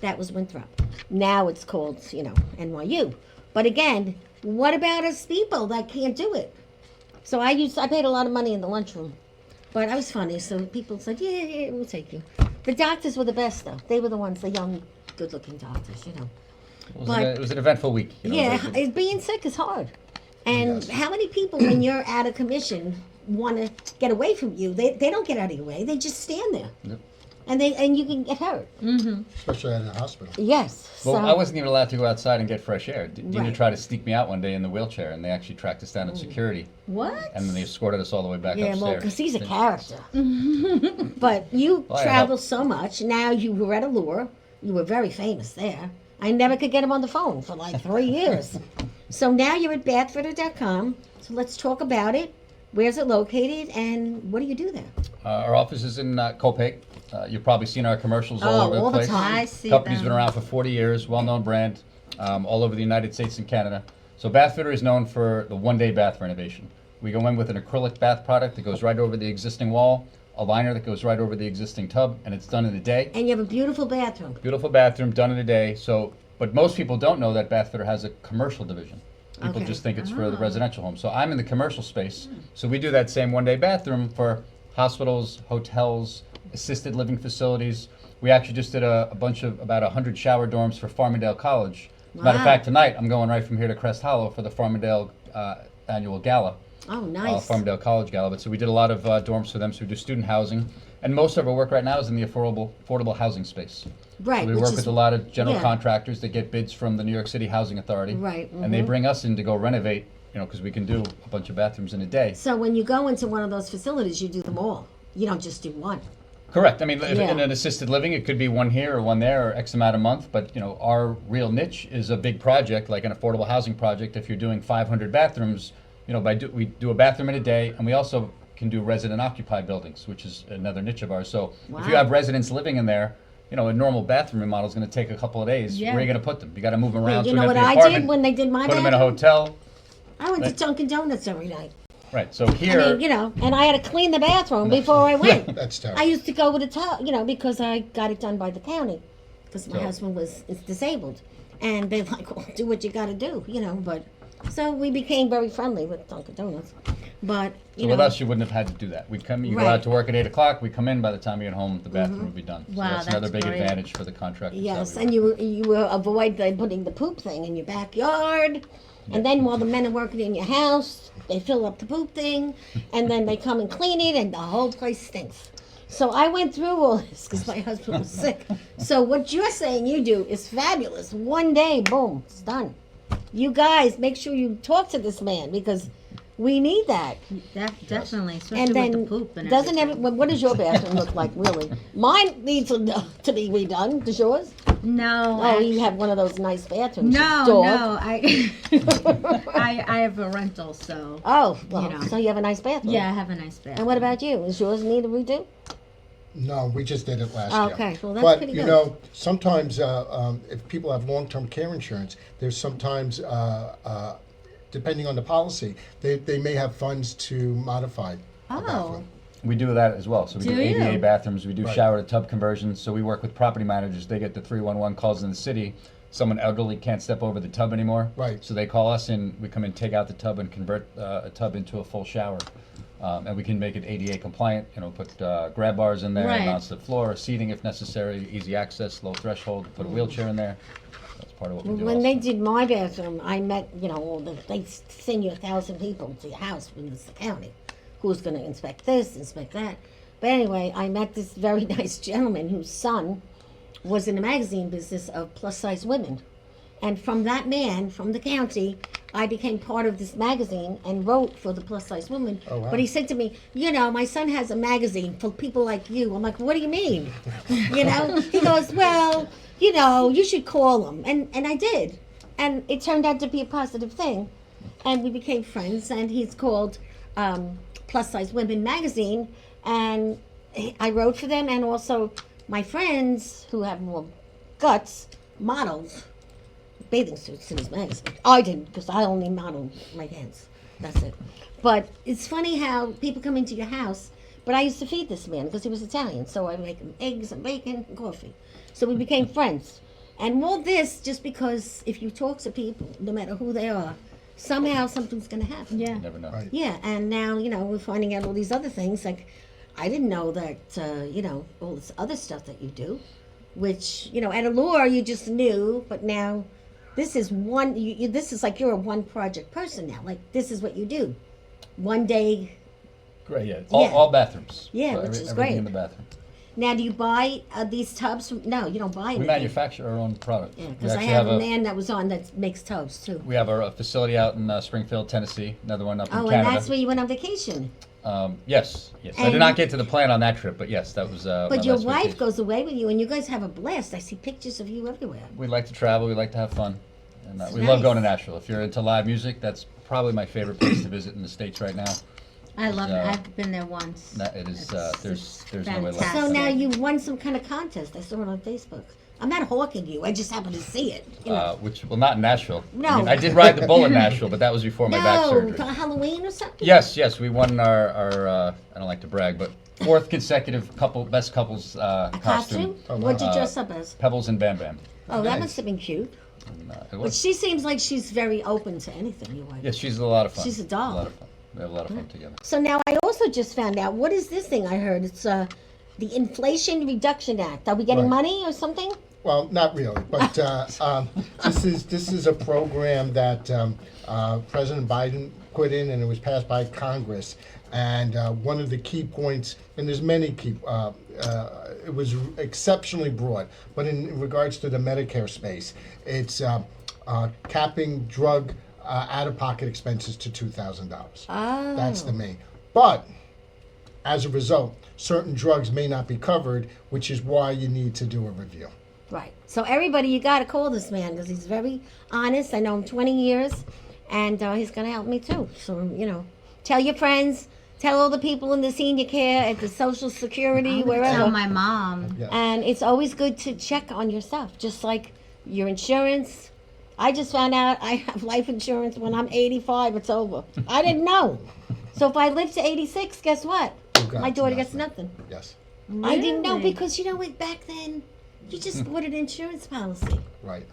That was Winthrop. Now it's called, NYU. But again, what about us people that can't do it? So I paid a lot of money in the lunchroom. But I was funny, so people said, yeah, we'll take you. The doctors were the best, though. They were the ones, the young, good-looking doctors, It was an eventful week. Being sick is hard. And how many people, when you're out of commission, want to get away from you? They don't get out of your way. They just stand there. Yep. And you can get hurt. Especially at a hospital. Yes. Well, so, I wasn't even allowed to go outside and get fresh air. Dina Right. tried to sneak me out one day in the wheelchair, and they actually tracked us down at security. What? And then they escorted us all the way back yeah, upstairs. well, because he's a character. But you Well, I travel helped. so much. Now you were at Allure. You were very famous there. I never could get him on the phone for like 3 years. So now you're at bathfitter.com. So let's talk about it. Where's it located, and what do you do there? Our office is in Copiague. You've probably seen our commercials all Oh, over the all the place. time. I see Company's them. been around for 40 years, well-known brand, all over the United States and Canada. So Bathfitter is known for the one-day bath renovation. We go in with an acrylic bath product that goes right over the existing wall, a liner that goes right over the existing tub, and it's done in a day. And you have a beautiful bathroom. Beautiful bathroom, done in a day. So, but most people don't know that Bathfitter has a commercial division. People Okay. just think it's for the residential home. So I'm in the commercial space. So we do that same one-day bathroom for hospitals, hotels, assisted living facilities. We actually just did about 100 shower dorms for Farmingdale College. As a matter of Wow. fact, tonight I'm going right from here to Crest Hollow for the Farmingdale annual gala. Oh, nice. Farmingdale College Gala. But so we did a lot of dorms for them. So we do student housing, and most of our work right now is in the affordable housing space. Right. So we which work is- with a lot of general yeah. contractors that get bids from the New York City Housing Authority, Right, and they bring us in to go renovate. Because we can do a bunch of bathrooms in a day. So when you go into one of those facilities, you do them all. You don't just do one. Correct. I mean, if Yeah. in an assisted living, it could be one here or one there, or X amount a month. But our real niche is a big project, like an affordable housing project. If you're doing 500 bathrooms, we do a bathroom in a day, and we also can do resident occupied buildings, which is another niche of ours. So if you Wow. have residents living in there, a normal bathroom remodel is going to take a couple of days. Yeah. Where are you going to put them? You got to move them around You to know an what empty I apartment, did when they did my put them in a bathroom? hotel. I went to Right. Dunkin' Donuts every night. Right. So here, I mean, and I had to clean the bathroom before I went. That's terrible. I used to go with a towel, because I got it done by the county, because my So- husband is disabled, and they're like, "Well, do what you got to do," But so we became very friendly with Dunkin' Donuts. But so with us, you wouldn't have had to do that. We'd come, you go Right. out to work at 8 o'clock. We come in. By the time you get home, the bathroom would be done. So Wow, that's another that's big great. advantage for the contractors. yes, that and we work you will avoid putting the poop thing in your backyard, and then while the men are working in your house, they fill up the poop thing, and then they come and clean it, and the whole place stinks. So I went through all this because my husband was sick. So what you're saying you do is fabulous. One day, boom, it's done. You guys, make sure you talk to this man because We need that. Definitely, especially And then, with the poop and doesn't everything. what does your bathroom look like, really? Mine needs to be redone. Does yours? No. Oh, you have one of those nice bathrooms. No, dog. no. I have a rental, so. Oh, well, You know. so you have a nice bathroom. Yeah, I have a nice bed. And what about you? Does yours need a redo? No, we just did it last year. Okay, well, that's but pretty you good. know, sometimes if people have long-term care insurance, there's sometimes depending on the policy, they may have funds to modify a Oh. bathroom. We do that as well. So we do Do ADA you? bathrooms. We do Right. shower to tub conversions. So we work with property managers. They get the 311 calls in the city. Someone elderly can't step over the tub anymore. Right. So they call us and we come and take out the tub and convert a tub into a full shower. And we can make it ADA compliant. You know, put grab bars in there, Right. non-slip floor, seating if necessary, easy access, low threshold. Put a wheelchair in there. That's part of what we do. When also. they did my bathroom, I met, they send you 1,000 people to your house when it's the county. Who's going to inspect this, inspect that. But anyway, I met this very nice gentleman whose son was in the magazine business of plus-size women. And from that man, from the county, I became part of this magazine and wrote for the plus-size women. Oh, wow. But he said to me, my son has a magazine for people like you. I'm like, what do you mean? He goes, well, you should call him. And I did. And it turned out to be a positive thing. And we became friends. And he's called Plus Size Women Magazine. And I wrote for them. And also my friends who have more guts modeled bathing suits in his magazine. I didn't, because I only modeled my hands. That's it. But it's funny how people come into your house. But I used to feed this man because he was Italian. So I make him eggs and bacon and coffee. So we became friends. And all this just because if you talk to people, no matter who they are, somehow something's going to happen. Yeah. You never know. Right. Yeah, and now, we're finding out all these other things. Like, I didn't know that, all this other stuff that you do, which, at Allure you just knew, but now this is this is like you're a one project person now. Like, this is what you do. One day. Great, yeah. Yeah. All bathrooms. Yeah, So which is everything great. in the bathroom. Now, do you buy these tubs from, no, you don't buy We anything. manufacture our own product. Yeah, We because I actually have a man that was on that makes tubs too. We have a facility out in Springfield, Tennessee. Another one up in Oh, Canada. and that's where you went on vacation. Yes. I And- did not get to the plant on that trip, but yes, that was. But my your last wife vacation. goes away with you, and you guys have a blast. I see pictures of you everywhere. We like to travel. We like to have fun, and we Nice. love going to Nashville. If you're into live music, that's probably my favorite place to visit in the States right now. I love it. Yeah. I've been there once. It is. It's There's no way like fantastic. So it. now you won some kind of contest. I saw it on Facebook. I'm not hawking you. I just happened to see it. Not in Nashville. No. I mean, I did ride the bull in Nashville, but that was before my back No, surgery. for Halloween or something. Yes, we won our I don't like to brag, but fourth consecutive best couples A costume. costume? Oh, wow. What'd you dress up as? Pebbles and Bam Bam. Oh, that Nice. must have been cute. And, it But was. she seems like she's very open to anything, your wife. Yeah, she's a lot of fun. She's a doll. A lot of fun. We have a lot of fun together. So now I also just found out, what is this thing I heard? It's the Inflation Reduction Act. Are we getting Right. money or something? Well, not really, but this is a program that President Biden put in, and it was passed by Congress. And one of the key points, and there's many key, it was exceptionally broad. But in regards to the Medicare space, it's capping drug out-of-pocket expenses to $2,000. Oh. That's the main. But as a result, certain drugs may not be covered, which is why you need to do a review. Right. So everybody, you got to call this man because he's very honest. I know him 20 years, and he's going to help me too. So, tell your friends, tell all the people in the senior care, at the Social Security, Tell wherever. my mom. Yeah. And it's always good to check on yourself, just like your insurance. I just found out I have life insurance when I'm 85. It's over. I didn't know. So if I live to 86, guess what? You got My daughter gets nothing. nothing. Yes, I didn't know Really? because, back then, you just bought an insurance policy. right.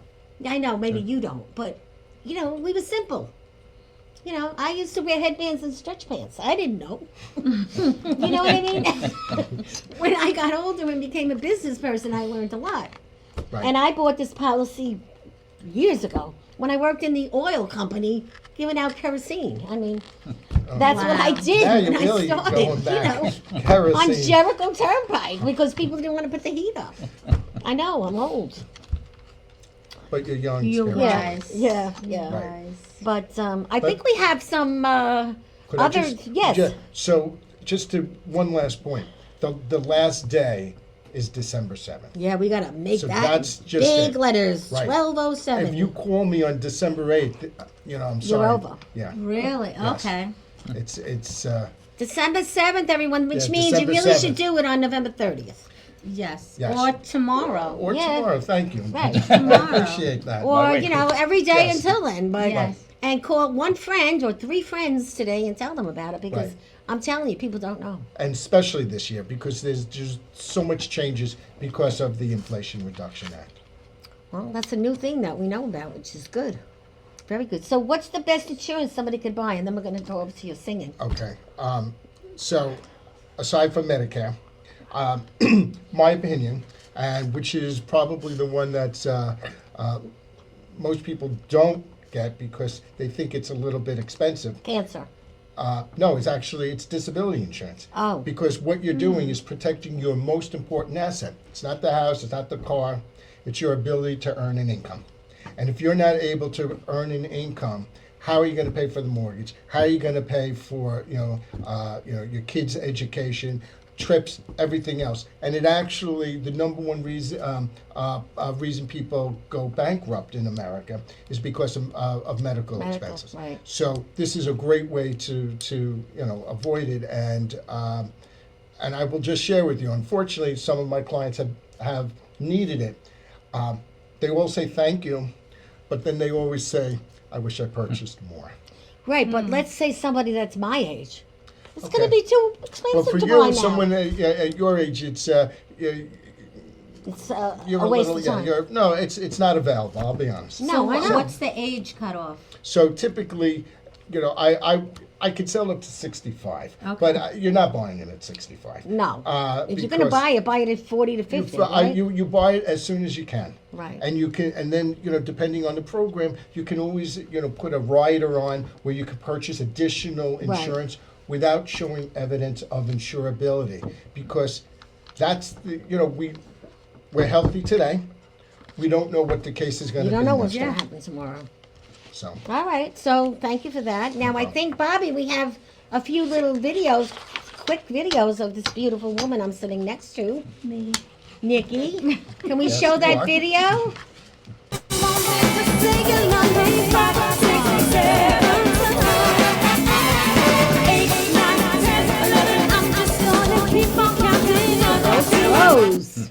I know, maybe you don't, but, we were simple. I used to wear headbands and stretch pants. I didn't know. You know what I mean? When I got older and became a business person, I learned a lot. Right. And I bought this policy years ago when I worked in the oil company giving out kerosene. I mean, that's what I Wow. did Now you're when I really started, going back. on Kerosene. Jericho Turnpike because people didn't want to put the heat up. I know, I'm old. But you're young. You're still. Yeah, Nice. yeah, yeah. Right. Nice. But I think we have some Could I Other, just- yes. So, just to one last point. The last day is December 7th. Yeah, we gotta make So that that's just big it. letters. Right. 1207. If you call me on December 8th, I'm sorry. over. Yeah. Really? Yes. Okay. It's December 7th, everyone, which Yeah, means December you really 7th. should do it on November 30th. Yes. Yes. Or tomorrow. or Yeah. tomorrow. Thank you. Right. Tomorrow. Appreciate that. Or, wait. every day Yes. until then. But Yes. And call one friend or three friends today and tell them about it because Right. I'm telling you, people don't know. And especially this year because there's just so much changes because of the Inflation Reduction Act. Well, that's a new thing that we know about, which is good. Very good. So what's the best insurance somebody could buy? And then we're going to go over to your singing. Okay. So, aside from Medicare, my opinion, and which is probably the one that most people don't get because they think it's a little bit expensive. Cancer. No, it's disability insurance. Oh. Because what you're doing is protecting your most important asset. It's not the house, it's not the car, it's your ability to earn an income. And if you're not able to earn an income, how are you going to pay for the mortgage? How are you going to pay for your kids' education, trips, everything else? And it actually the number one reason people go bankrupt in America is because of medical expenses. Right. So this is a great way to avoid it. And I will just share with you. Unfortunately, some of my clients have needed it. They will say thank you, but then they always say, I wish I purchased more. Right, but let's say somebody that's my age. It's Okay. going to be too Well, expensive for to you, buy now. someone at your age, it's It's you're a waste little, of time. it's not available. I'll be honest. No, So I know. what's the age cutoff? So typically, I could sell up to 65, Okay. but you're not buying it at 65. No. If you're going to because buy it at 40 to 50, You, right? you buy it as soon as you can. Right. And you can, and then depending on the program, you can always put a rider on where you can purchase additional Right. insurance without showing evidence of insurability, because that's we're healthy today. We don't know what the case is going You to be. don't know what's next going year. to happen tomorrow. So All right, so thank you for that. Now, I think, Bobby, we have a few little videos, quick videos of this beautiful woman I'm sitting next to. Me. Nikki. Can we Yes, show you that are. video? Rose.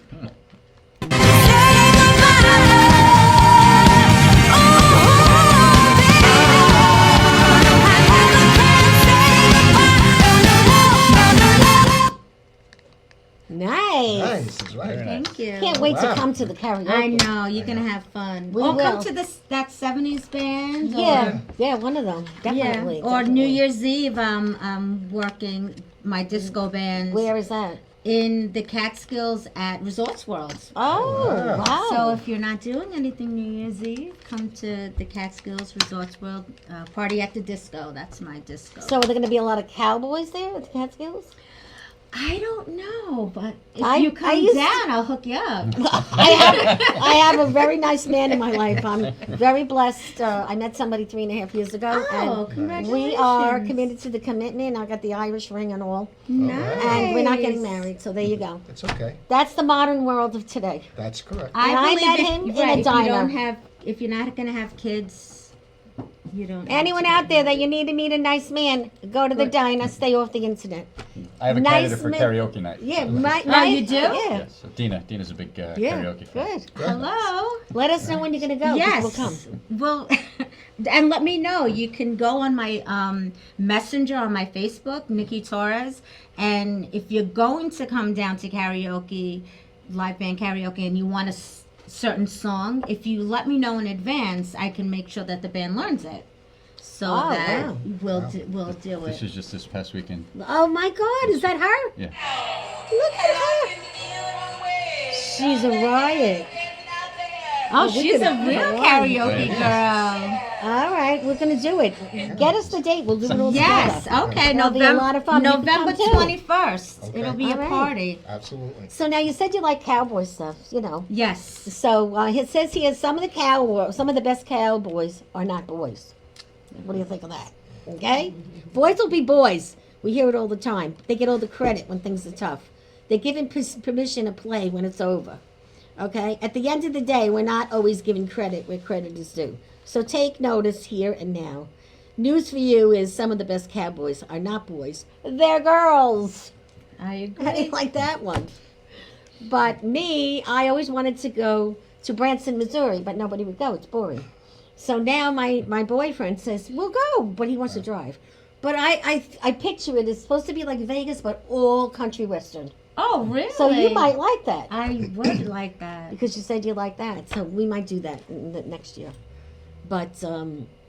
Nice. nice, is right. Very nice. Thank you. Can't wait to Wow. come to the karaoke. I know, you're going to have fun. We or will. come to that 70s band. Yeah, one of them. Or, Definitely. yeah. Or definitely. New Year's Eve, I'm working my disco band Where is that? in the Catskills at Resorts World. Oh, Wow. wow. So if you're not doing anything New Year's Eve, come to the Catskills Resorts World, Party at the Disco. That's my disco. So are there going to be a lot of cowboys there at the Catskills? I don't know, but if I- you I come used to- down, I'll hook you up. I have a very nice man in my life. I'm very blessed. I met somebody 3.5 years ago. Oh, and congratulations. we are committed to the commitment. I got the Irish ring and all. Nice. And we're not getting married, so there you go. It's okay. That's the modern world of today. That's correct. And I believe met if- him in right, a if diner. You don't have, if you're not going to have kids, you don't. have Anyone to out get there that married. you need to meet a nice man, go to the diner, stay off the internet. I have a Nice candidate for man. karaoke night. Yeah, Oh, you do? Yeah. Yes. So Dina's a big Yeah, karaoke fan. good. Hello. Let us know when you're going to go. 'cause Yes. We'll come. Well, and let me know. You can go on my messenger on my Facebook, Nikki Torres, and if you're going to come down to karaoke, live band karaoke, and you want a certain song, if you let me know in advance, I can make sure that the band learns it, so Oh, that wow. we'll do This it. is just this past weekend. Oh my God, is that her? Yeah. Look at her. She's a riot. Oh, we she's could- a real Wow. karaoke Yeah. girl. All right, we're going to do it. Get us the date. We'll do it all Yes. together. Okay. That'll be a lot of fun. You can November come too. 21st. Okay. It'll be All a right. party. Absolutely. So now you said you like cowboy stuff, Yes. So it says here some of the best cowboys are not boys. What do you think of that? Okay? Boys will be boys. We hear it all the time. They get all the credit when things are tough. They're given permission to play when it's over. Okay? At the end of the day, we're not always given credit where credit is due. So take notice here and now. News for you is some of the best cowboys are not boys. They're girls. I How do you agree. like that one? But me, I always wanted to go to Branson, Missouri, but nobody would go. It's boring. So now my boyfriend says, we'll go, but he wants to drive. But I picture it. It's supposed to be like Vegas, but all country western. Oh, really? So you might like that. I would like that. Because you said you like that. So we might do that in the next year. But,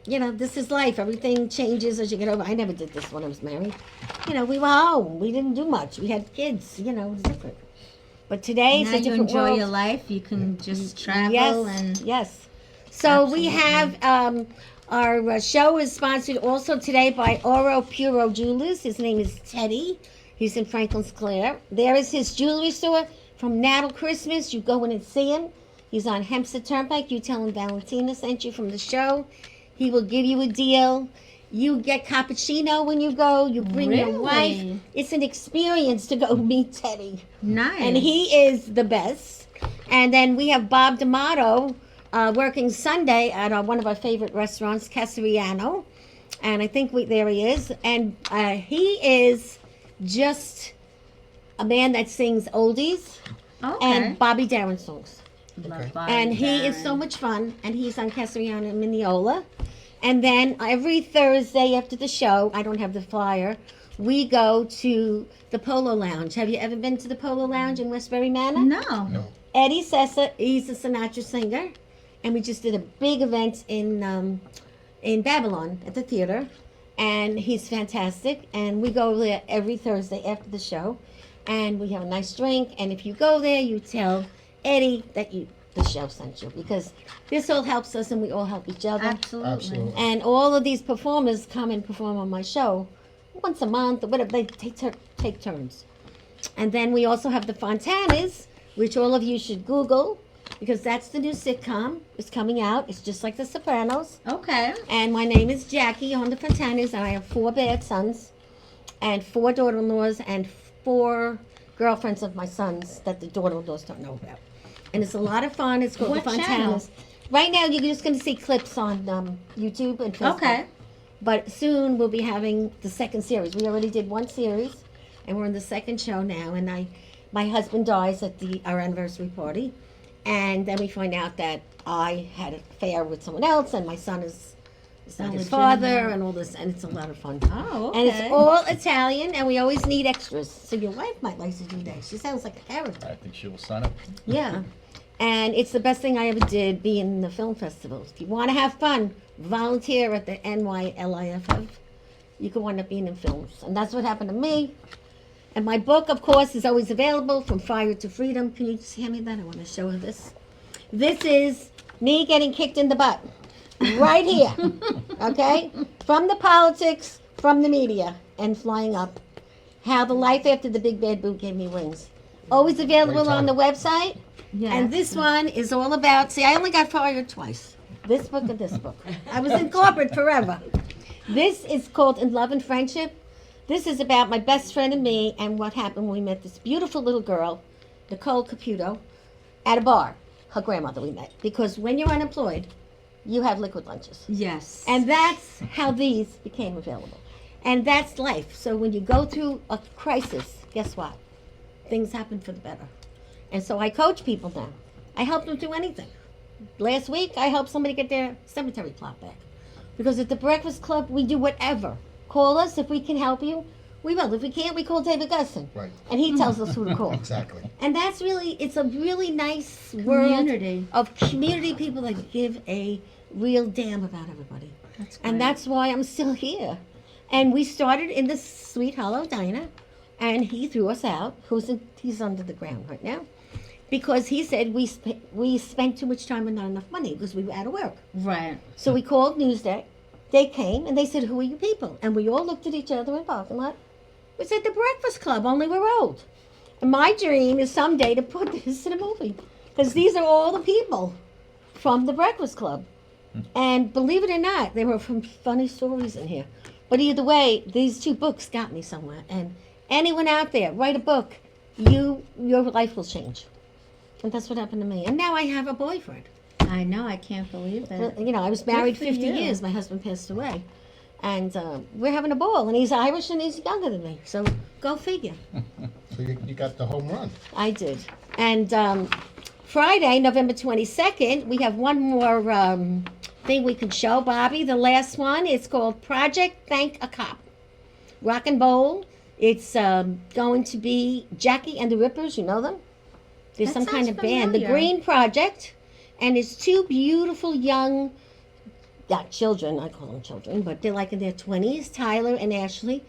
you know, this is life. Everything changes as you get over. I never did this when I was married. You know, we were home. We didn't do much. We had kids. You know, it was different. But today it's Now a you different enjoy world. your life. You can just travel Yes, and yes. So we Absolutely. have our show is sponsored also today by Oro Puro Jewelers. His name is Teddy. He's in Franklin Square. There is his jewelry store from now till Christmas. You go in and see him. He's on Hempstead Turnpike. You tell him Valentina sent you from the show. He will give you a deal. You get cappuccino when you go. You bring your wife. Really? It's an experience to go meet Teddy. nice. And he is the best. And then we have Bob D'Amato working Sunday at one of our favorite restaurants, Casariano. And I think there he is. And he is just a man that sings oldies okay. and Bobby Darin songs. Love Bobby And he is Darin. so much fun. And he's on Casariano in Mineola. And then every Thursday after the show, I don't have the flyer, we go to the Polo Lounge. Have you ever been to the Polo Lounge in Westbury Manor? No. Eddie Sessa, he's a Sinatra singer, and we just did a big event in Babylon at the theater, and he's fantastic. And we go there every Thursday after the show, and we have a nice drink. And if you go there, you tell Eddie that the show sent you, because this all helps us, and we all help each other. Absolutely. Absolutely. And all of these performers come and perform on my show once a month or whatever. They take turns. And then we also have the Fontanas, which all of you should Google, because that's the new sitcom. It's coming out. It's just like The Sopranos. Okay. And my name is Jackie on the Fontanas, and I have 4 bad sons and 4 daughter-in-laws and 4 girlfriends of my sons that the daughter-in-laws don't know about. And it's a lot of fun. It's called What the Fontanas. channel? Right now, you're just going to see clips on YouTube and Facebook. Okay. But soon we'll be having the second series. We already did 1 series, and we're in the second show now. And my husband dies at our anniversary party, and then we find out that I had an affair with someone else, and my son is not his father, and all this, and it's a lot of fun. Oh, okay. And it's all Italian, and we always need extras. So your wife might like to do that. She sounds like a character. I think she will sign up. Yeah. And it's the best thing I ever did, be in the film festivals. If you want to have fun, volunteer at the NYLIFF. You can wind up being in films. And that's what happened to me. And my book, of course, is always available, From Fire to Freedom. Can you just hand me that? I want to show her this. This is me getting kicked in the butt. Right here. Okay? From the politics, from the media, and flying up. How the life after the big bad boot gave me wings. Always available Great on the title. website. Yes. And this one is all about, see, I only got fired twice. This book and this book. I was in corporate forever. This is called In Love and Friendship. This is about my best friend and me and what happened when we met this beautiful little girl, Nicole Caputo, at a bar. Her grandmother we met. Because when you're unemployed, you have liquid lunches. Yes. And that's how these became available. And that's life. So when you go through a crisis, guess what? Things happen for the better. And so I coach people now. I help them do anything. Last week, I helped somebody get their cemetery plot back. Because at the Breakfast Club, we do whatever. Call us if we can help you. We will. If we can't, we call David Gusson. Right. And he tells us who to call. Exactly. And that's really, it's a really nice world Community. of community people that give a real damn about everybody. That's And great. that's why I'm still here. And we started in the Sweet Hollow Diner, and he threw us out. He's under the ground right now, because he said we spent too much time and not enough money because we were out of work. Right. So we called Newsday. They came and they said, "Who are you people?" And we all looked at each other in the parking lot. We said, "The Breakfast Club, only we're old." And my dream is someday to put this in a movie, because these are all the people from the Breakfast Club. And believe it or not, there were some funny stories in here. But either way, these 2 books got me somewhere. And anyone out there, write a book. Your life will change. And that's what happened to me. And now I have a boyfriend. I know. I can't believe it. You know, I was married for 50 you. years. My husband passed away. And we're having a ball. And he's Irish and he's younger than me. So go figure. So you got the home run. I did. And Friday, November 22nd, we have one more thing we can show, Bobby. The last one, it's called Project Thank a Cop. Rock and Bowl. It's going to be Jackie and the Rippers. You know them? There's That some kind sounds of band. The familiar. Green Project. And it's 2 beautiful young, not children, I call them children, but they're like in their 20s, Tyler and Ashley.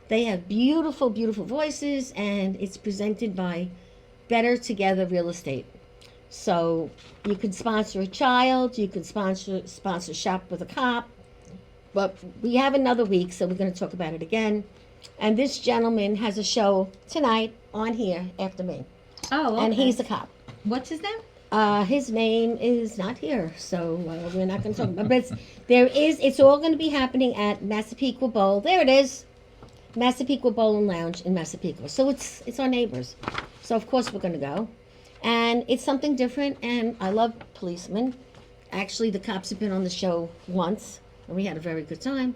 They have beautiful, beautiful voices, and it's presented by Better Together Real Estate. So you can sponsor a child, you can sponsor Shop with a Cop, but we have another week, so we're going to talk about it again. And this gentleman has a show tonight on here after me, Oh, okay. and he's a cop. What's his name? His name is not here, so we're not going to talk about it. But it's all going to be happening at Massapequa Bowl. There it is. Massapequa Bowl and Lounge in Massapequa. So it's our neighbors. So of course we're going to go. And it's something different, and I love policemen. Actually, the cops have been on the show once, and we had a very good time.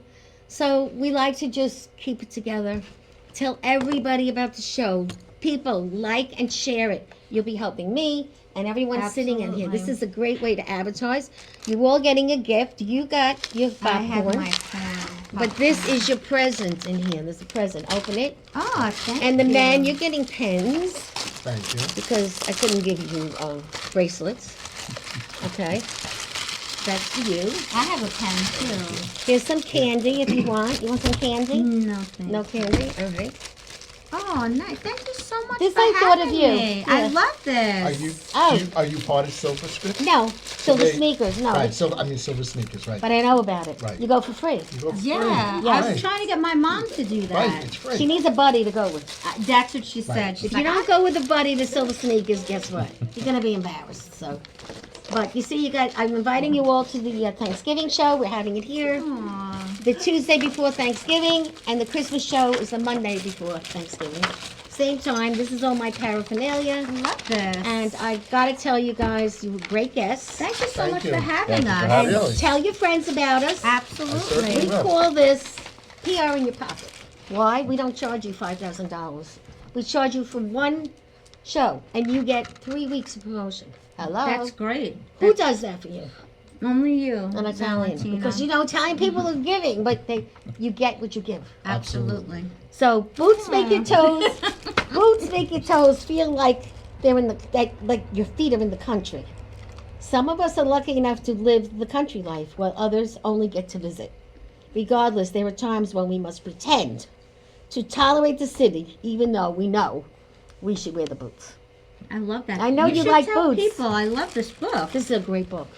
So we like to just keep it together. Tell everybody about the show. People, like and share it. You'll be helping me and everyone sitting in here. This Absolutely. is a great way to advertise. You're all getting a gift. You got your I have popcorn. my pen. But this is your present in here. There's a present. Open it. Oh, thank And the you. men, you're getting pens Thank you. because I couldn't give you bracelets. Okay. That's for you. I have a pen too. Here's some candy if you want. You want some candy? No, thank No candy? All right. Oh, nice. Thank you so much This for I thought of having you. me. I Yeah. love this. Are you Oh. are you part of Silverstein? No, silver They- sneakers. No, Right. Silver sneakers. Right. but I know about it. Right. You go for free. You go for Yeah, free. I Yes. was trying to get my mom to do that. Right. It's free. She needs a buddy to go with. That's what she said. Right. She's If you don't go with a buddy to silver sneakers, guess what? You're gonna be embarrassed. So, but you see, I'm inviting you all to the Thanksgiving show. We're having it here Aw. the Tuesday before Thanksgiving, and the Christmas show is the Monday before Thanksgiving. Same time. This is all my paraphernalia, I love this. and I gotta tell you guys, you were great guests. Thank you so Thank much you. for having Thank you for us. having Really? Tell your friends about us. Absolutely. certainly We will. call this PR in your pocket. Why? We don't charge you $5,000. We charge you for one show, and you get 3 weeks of promotion. Hello? That's great. Who does that for you? Only you. An Italian. Valentina. Because Italian people are giving, but you get what you give. Absolutely. So boots make your toes. Boots make your toes feel like they're like your feet are in the country. Some of us are lucky enough to live the country life, while others only get to visit. Regardless, there are times when we must pretend to tolerate the city, even though we know we should wear the boots. I love that. I know you should like tell boots. people I love this book. This is a great book.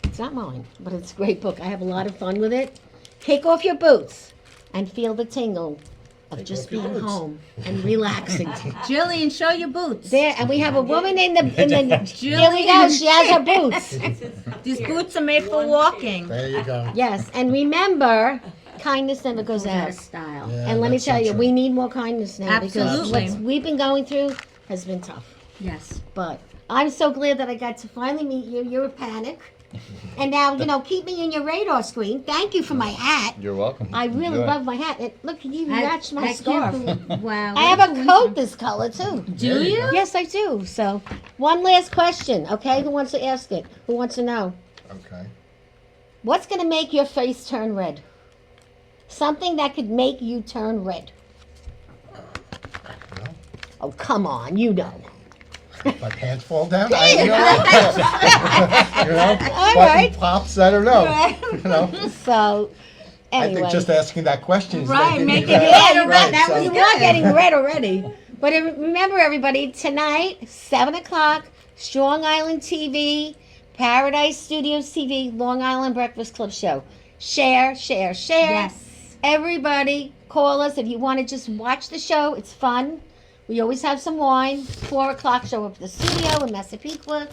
It's not mine, but it's a great book. I have a lot of fun with it. Take off your boots and feel the tingle of Take just off your being boots. home and relaxing. Jillian, show your boots. There, and we have a woman in the. Here we go. Jillian. She has her boots. These boots are made for walking. There you go. Yes, and remember, kindness never goes Out out. of style. Yeah, And let me that's tell so you, true. we need more kindness now because Absolutely. what we've been going through has been tough. Yes. But I'm so glad that I got to finally meet you. You're a panic. And now, keep me in your radar screen. Thank you for my hat. You're welcome. I really Enjoy. love my hat. Look, you matched my I scarf. can't believe- Wow. I have a coat this color too. Do you? Yes, I do. So, one last question, okay? Who wants to ask it? Who wants to know? Okay. What's going to make your face turn red? Something that could make you turn red. Well, Oh, come on, you know. if my pants fall down, I don't know. All Button right. pops, I don't know. You know. So, I anyway. think just asking that question is Right, making making me it Yeah, red. right. That so- was You good. are getting red already. But remember, everybody, tonight, 7 o'clock, Strong Island TV, Paradise Studios TV, Long Island Breakfast Club Show. Share, share, share. Yes. Everybody, call us if you want to just watch the show. It's fun. We always have some wine. 4 o'clock, show up at the studio in Massapequa.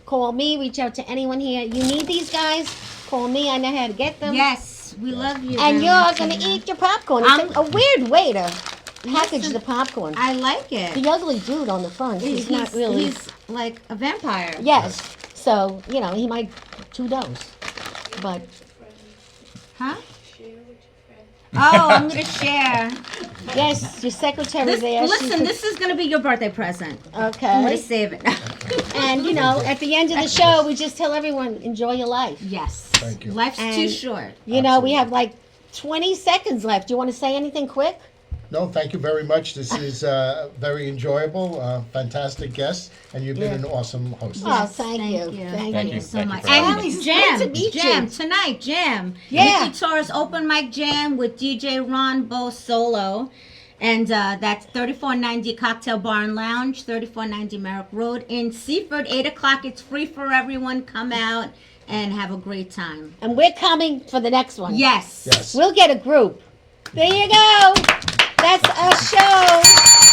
Call me. Reach out to anyone here. You need these guys? Call me. I know how to get them. Yes. We love you. And you're Valentina. going to eat your popcorn. It's a weird way to package Listen, the popcorn. I like it. The ugly dude on the front, he's not really. He's like a vampire. Yes. So, he might 2 dose. But, Huh? Oh, I'm gonna share. yes, your secretary This, there. listen, this is gonna be your birthday present. I'm gonna Okay. save it. And, at the end of the show, we just tell everyone, enjoy your life. Yes. Thank you. Life's too And- short. We Absolutely. have like 20 seconds left. Do you want to say anything quick? No, thank you very much. This is very enjoyable, fantastic guest, and you've been an awesome host. Oh, thank you. Thank Thank you you. so Thank you much. for having And me. It's jam, great to meet jam you. tonight, jam. Yeah. Nikki Torres open mic jam with DJ Ron Bo Solo. And that's 3490 Cocktail Bar and Lounge, 3490 Merrick Road in Seaford, 8 o'clock. It's free for everyone. Come out and have a great time. And we're coming for the next one. Yes. Yes. We'll get a group. There you go. That's our show.